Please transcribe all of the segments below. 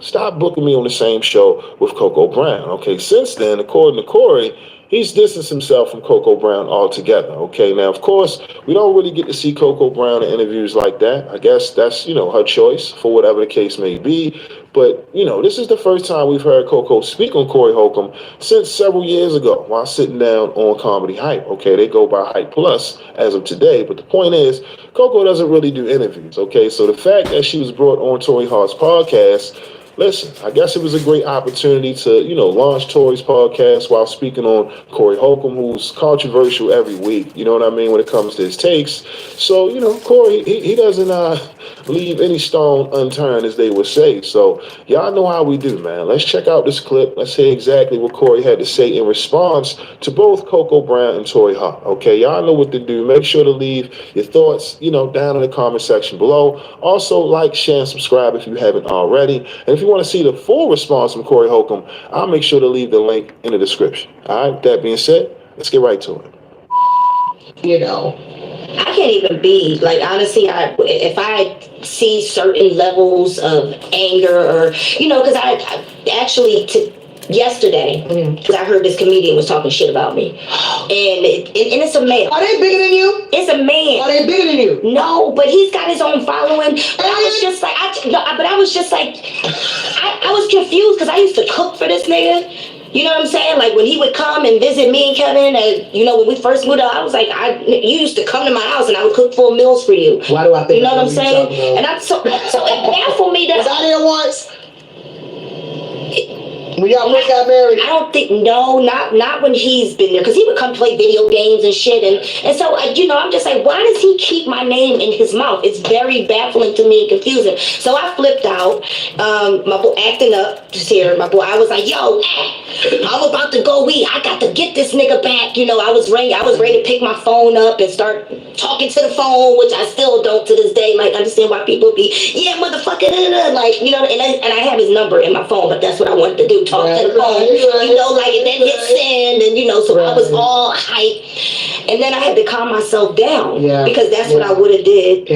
stop booking me on the same show with Coco Brown. Okay, since then, according to Corey, he's distanced himself from Coco Brown altogether. Okay, now of course we don't really get to see Coco Brown in interviews like that. I guess that's her choice for whatever the case may be. But this is the first time we've heard Coco speak on Corey Holcomb since several years ago while sitting down on Comedy Hype. Okay, they go by Hype Plus as of today. But the point is, Coco doesn't really do interviews. Okay, so the fact that she was brought on Tori Hart's podcast. Listen, I guess it was a great opportunity to, launch Tori's podcast while speaking on Corey Holcomb, who's controversial every week, you know what I mean, when it comes to his takes. So, Corey, he doesn't leave any stone unturned, as they would say. So, y'all know how we do, man. Let's check out this clip. Let's hear exactly what Corey had to say in response to both Coco Brown and Tori Hart. Okay, y'all know what to do. Make sure to leave your thoughts, down in the comment section below. Also, like, share, and subscribe if you haven't already. And if you want to see the full response from Corey Holcomb, I'll make sure to leave the link in the description. All right, with that being said, let's get right to it. I can't even be, like, honestly, if I see certain levels of anger or, because I actually, yesterday, because I heard this comedian was talking shit about me, and it's a male. Are they bigger than you? It's a man. Are they bigger than you? No, but he's got his own following. But I was just like, I was confused because I used to cook for this nigga. You know what I'm saying? Like when he would come and visit me and Kevin, and when we first moved out, I was like, you used to come to my house and I would cook full meals for you. Why do I think? You know what I'm saying? And I'm so it baffled me that. Was I there once? When y'all first got married? I don't think, not when he's been there, because he would come play video games and shit, and so I'm just like, why does he keep my name in his mouth? It's very baffling to me and confusing. So I flipped out. My boy acting up just here. My boy, I was like, yo, I'm about to go eat. I got to get this nigga back. I was ready to pick my phone up and start talking to the phone, which I still don't to this day. Like, understand why people be, yeah, motherfucker, like, and I have his number in my phone, but that's what I wanted to do. Talk to the phone, and then hit send, and so I was all hype, and then I had to calm myself down, because that's what I would have did,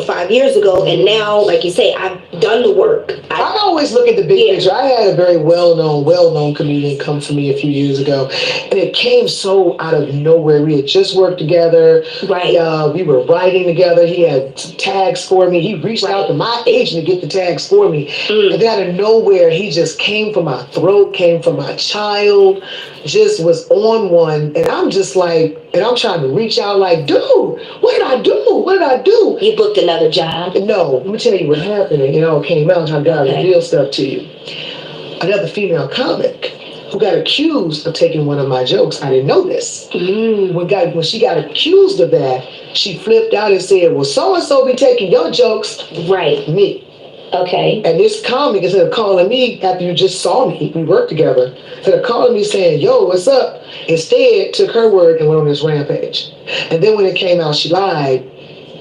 5 years ago, and now, like you say, I've done the work. I always look at the big picture. I had a very well-known comedian come to me a few years ago, and it came so out of nowhere. We had just worked together, right? We were writing together. He had tags for me. He reached out to my agent to get the tags for me, and then out of nowhere, he just came for my throat, came for my child, just was on one, and I'm just like, and I'm trying to reach out like, dude, what did I do? What did I do? You booked another job? No, let me tell you what happened, and came out, trying to reveal stuff to you. Another female comic who got accused of taking one of my jokes. I didn't know this. When she got accused of that, she flipped out and said, well, so-and-so be taking your jokes. Right. Me. Okay. And this comic, instead of calling me after you just saw me, we worked together, instead of calling me saying, yo, what's up? Instead, took her word and went on this rampage. And then when it came out, she lied.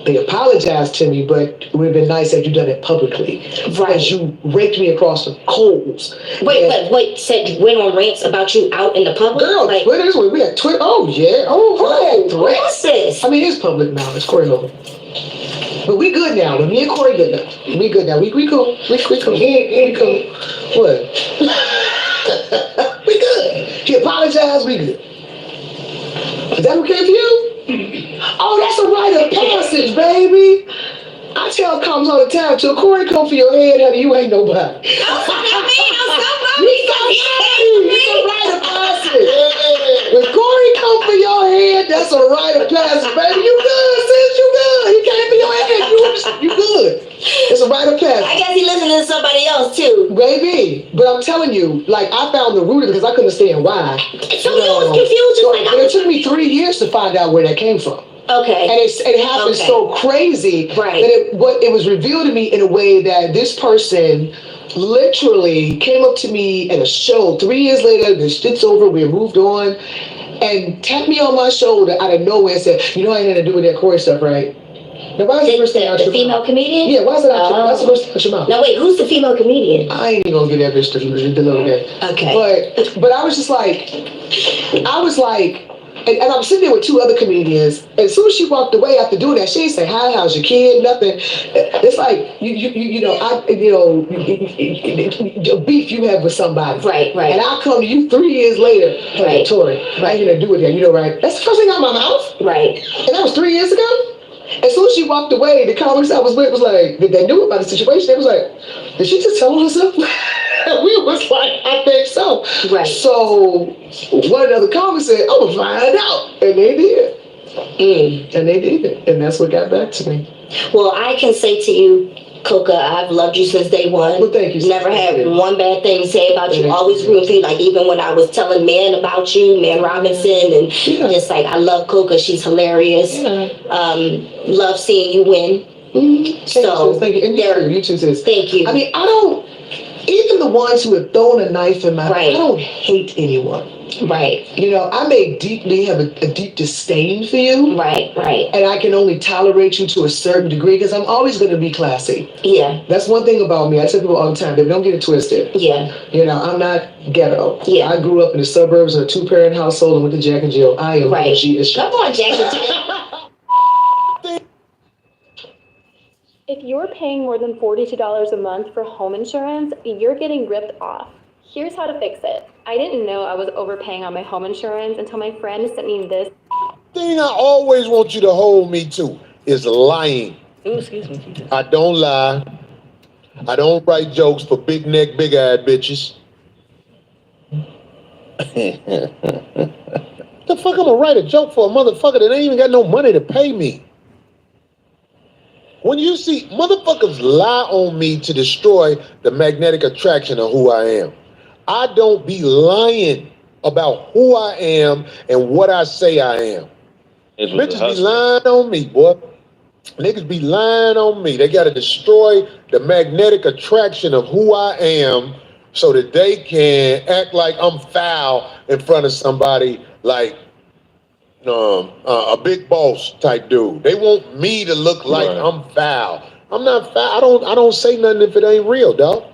They apologized to me, but it would have been nice had you done it publicly. Right. Because you raked me across the coals. Wait, said you went on rants about you out in the public? Girl, like, Twitter, we had Twitter. Oh, yeah. What's this? I mean, it's public now. It's Corey Holcomb. But we good now. Me and Corey good now. We good now. We cool. We cool. He cool. What? We good. He apologized. We good. Is that okay for you? Oh, that's a rite of passage, baby. I tell comes all the time, till Corey come for your head, honey, you ain't nobody. I'm somebody. It's a rite of passage. When Corey come for your head, that's a rite of passage, baby. You good, sis, you good. He came for your head, you good. It's a rite of passage. I guess he listening to somebody else too. Baby, but I'm telling you, like, I found the root of it because I couldn't understand why. So you was confused. But it took me 3 years to find out where that came from. Okay. And it happened so crazy that it was revealed to me in a way that this person literally came up to me at a show 3 years later. The shit's over. We moved on, and tapped me on my shoulder out of nowhere and said, "You know, I had nothing to do with that Corey stuff, right?" Now, why is the first thing out your mouth? The female comedian? Yeah, why is it out your mouth? That's the first thing out your mouth. Now, wait, who's the female comedian? I ain't even gonna get that bitch to the little bit. Okay. But I was just like, And I'm sitting there with two other comedians. And as soon as she walked away after doing that, she didn't say, hi, how's your kid? Nothing. It's like, the beef you have with somebody. Right. And I'll come to you 3 years later. Hey, Tori, I ain't gonna do it here. You know, right? That's the first thing out of my mouth. Right. And that was 3 years ago. As soon as she walked away, the comics I was with was like, they knew about the situation. They was like, did she just tell herself? We was like, I think so. Right. So one of the other comics said, I'm gonna find out. And they did. And they did. And that's what got back to me. Well, I can say to you, Coca, I've loved you since day one. Well, thank you. Never had one bad thing to say about you. Always rooting for you. Like even when I was telling men about you, Man Robinson, and just like I love Coca. She's hilarious. Love seeing you win. Thank you. And you too, sis. Thank you. I mean, I don't. Even the ones who have thrown a knife in my, I don't hate anyone. Right. You know, I may have a deep disdain for you. Right. And I can only tolerate you to a certain degree because I'm always going to be classy. Yeah. That's one thing about me. I tell people all the time, baby, don't get it twisted. Yeah. You know, I'm not ghetto. Yeah. I grew up in the suburbs in a 2-parent household and went to Jack and Jill. I am G as shit. Come on, Jack and Jill. If you're paying more than $42 a month for home insurance, you're getting ripped off. Here's how to fix it. I didn't know I was overpaying on my home insurance until my friend sent me this. Thing I always want you to hold me to is lying. Ooh, excuse me. I don't lie. I don't write jokes for big neck, big eyed bitches. The fuck I'm gonna write a joke for a motherfucker that ain't even got no money to pay me? When you see motherfuckers lie on me to destroy the magnetic attraction of who I am, I don't be lying about who I am and what I say I am. Bitches be lying on me, boy. Niggas be lying on me. They gotta destroy the magnetic attraction of who I am so that they can act like I'm foul in front of somebody like a big boss type dude. They want me to look like I'm foul. I'm not foul. I don't say nothing if it ain't real, dog.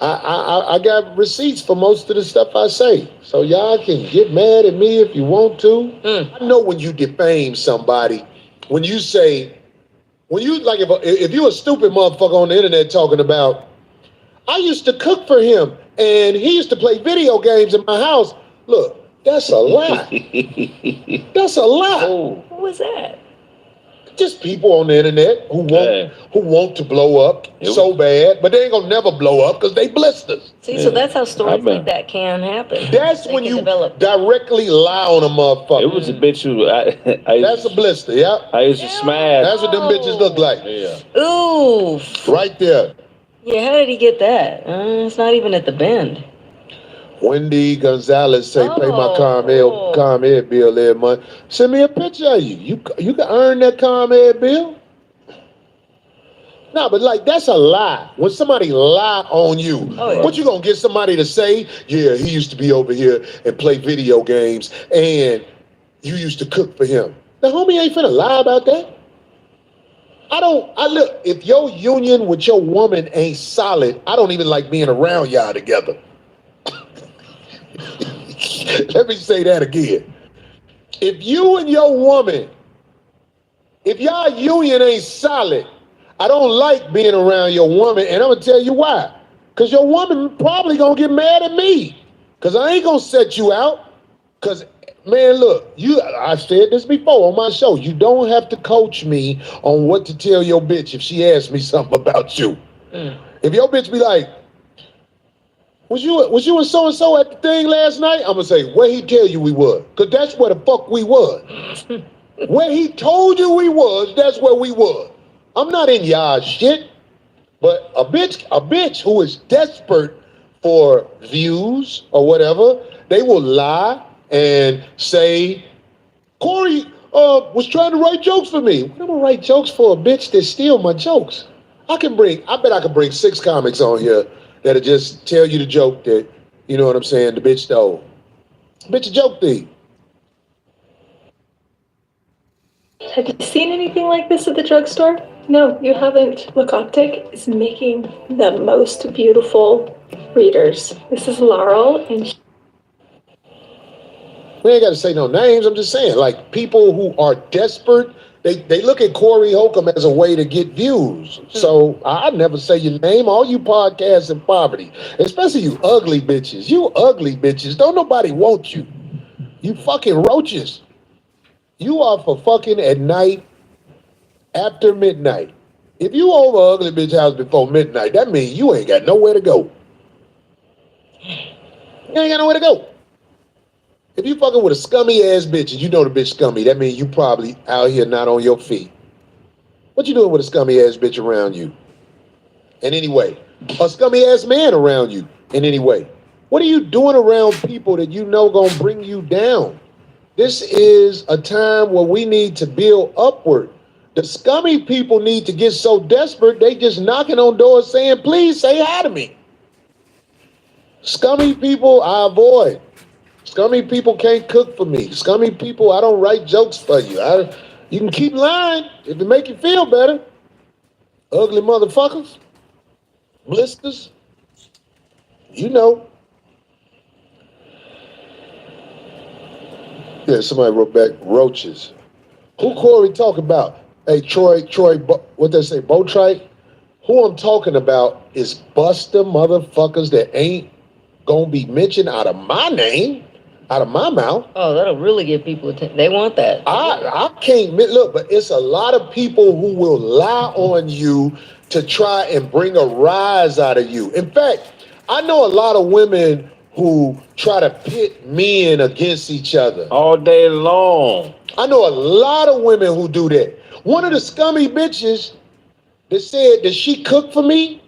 I got receipts for most of the stuff I say. So y'all can get mad at me if you want to. I know when you defame somebody, when you say, if you're a stupid motherfucker on the internet talking about, I used to cook for him and he used to play video games in my house. Look, that's a lie. That's a lie. Oh, what was that? Just people on the internet who want to blow up so bad, but they ain't gonna never blow up because they blisters. See, so that's how stories like that can happen. That's when you directly lie on a motherfucker. It was a bitch who that's a blister, yeah. I used to smash. That's what them bitches look like. Yeah. Ooh. Right there. Yeah, how did he get that? It's not even at the bend. Wendy Gonzalez say, pay my ComEd bill every month. Send me a picture of you. You can earn that ComEd bill. No, but like that's a lie. When somebody lie on you, what you gonna get somebody to say? Yeah, he used to be over here and play video games, and you used to cook for him. The homie ain't finna lie about that. Look, if your union with your woman ain't solid, I don't even like being around y'all together. Let me say that again. If you and your woman, if y'all union ain't solid, I don't like being around your woman, and I'm gonna tell you why. Because your woman probably gonna get mad at me. Because I ain't gonna set you out. Because, man, look, I said this before on my show. You don't have to coach me on what to tell your bitch if she asks me something about you. If your bitch be like, was you and so-and-so at the thing last night? I'm going to say, where he tell you we was? Because that's where the fuck we was. Where he told you we was, that's where we was. I'm not in y'all shit. But a bitch who is desperate for views or whatever, they will lie and say, Corey was trying to write jokes for me. I'm going to write jokes for a bitch that steal my jokes. I bet I can bring 6 comics on here that'll just tell you the joke that, you know what I'm saying, the bitch stole. Bitch, a joke thief. Have you seen anything like this at the drugstore? No, you haven't. Look Optic is making the most beautiful readers. This is Laurel, and We ain't got to say no names. I'm just saying, like, people who are desperate, they look at Corey Holcomb as a way to get views. So I never say your name. All you podcasts in poverty, especially you ugly bitches. You ugly bitches. Don't nobody want you. You fucking roaches. You are for fucking at night after midnight. If you over an ugly bitch house before midnight, that means you ain't got nowhere to go. You ain't got nowhere to go. If you fucking with a scummy ass bitch and you know the bitch scummy, that means you probably out here not on your feet. What you doing with a scummy ass bitch around you? And anyway, a scummy ass man around you. And anyway, what are you doing around people that you know gonna bring you down? This is a time where we need to build upward. The scummy people need to get so desperate they just knocking on doors saying, please say hi to me. Scummy people I avoid. Scummy people can't cook for me. Scummy people, I don't write jokes for you. You can keep lying if it make you feel better. Ugly motherfuckers. Blisters. You know. Yeah, somebody wrote back, roaches. Who Corey talk about? Hey, Troy, what they say, Botrite? Who I'm talking about is buster motherfuckers that ain't gonna be mentioned out of my name. Out of my mouth. Oh, that'll really get people attention. They want that. I can't look, but it's a lot of people who will lie on you to try and bring a rise out of you. In fact, I know a lot of women who try to pit men against each other all day long. I know a lot of women who do that. One of the scummy bitches that said that she cooked for me,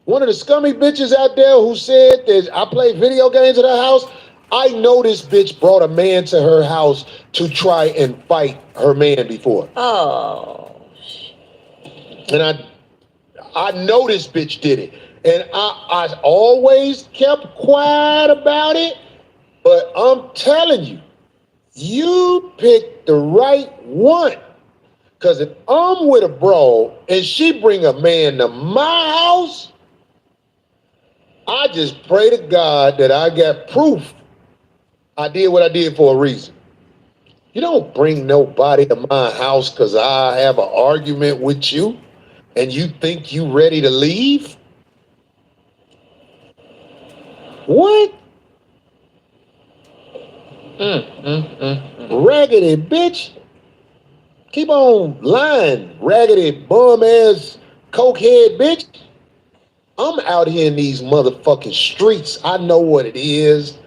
one of the scummy bitches out there who said that I play video games at her house, I know this bitch brought a man to her house to try and fight her man before. Oh. And I know this bitch did it. And I always kept quiet about it. But I'm telling you, you picked the right one. Because if I'm with a bro and she bring a man to my house, I just pray to God that I got proof I did what I did for a reason. You don't bring nobody to my house because I have an argument with you and you think you ready to leave? What? Raggedy bitch. Keep on lying, raggedy bum-ass cokehead bitch. I'm out here in these motherfucking streets. I know what it is.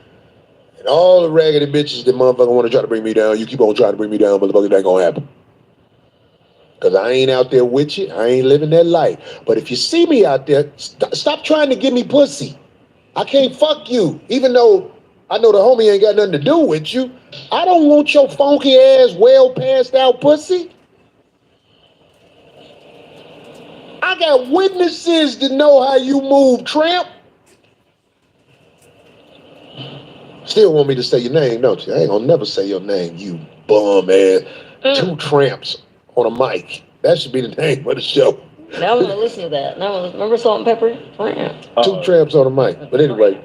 And all the raggedy bitches that motherfucker want to try to bring me down, you keep on trying to bring me down, motherfucker, that ain't gonna happen. Because I ain't out there with you. I ain't living that life. But if you see me out there, stop trying to give me pussy. I can't fuck you. Even though I know the homie ain't got nothing to do with you. I don't want your funky ass, well passed out pussy. I got witnesses to know how you move, tramp. Still want me to say your name, don't you? I ain't gonna never say your name, you bum ass. Two tramps on a mic. That should be the name of the show. Now I'm gonna listen to that. Now remember Salt and Pepper? Two tramps on a mic. But anyway.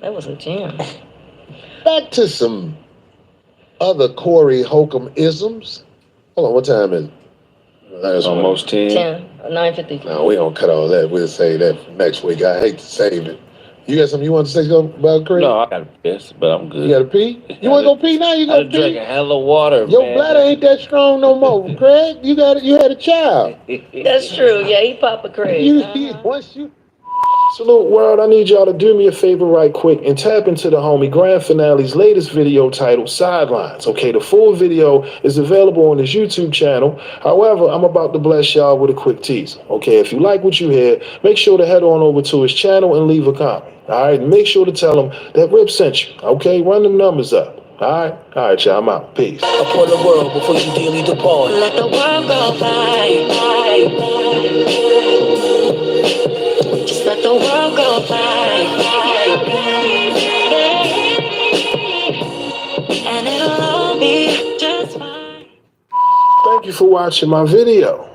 That was a jam. Back to some other Corey Holcomb isms. Hold on, what time is it? That's almost 10. 9:50. No, we don't cut all that. We'll say that for next week. I hate to save it. You got something you want to say about Craig? No, I got to piss, but I'm good. You got to pee? You want to go pee now? You go pee? I drink a hell of water, Your man. bladder ain't that strong no more, Craig. You had a child. That's true. Yeah, he Papa Craig. Once you... Salute world, I need y'all to do me a favor right quick and tap into the homie Grand Finale's latest video titled Sidelines. Okay, the full video is available on his YouTube channel. However, I'm about to bless y'all with a quick teaser. Okay, if you like what you hear, make sure to head on over to his channel and leave a comment. All right, make sure to tell him that Rip sent you. Okay, run them numbers up. All right, y'all, I'm out. Peace. Upon the world before you dearly depart. Let the world go by. Just let the world go by. And it'll all be just fine. Thank you for watching my video.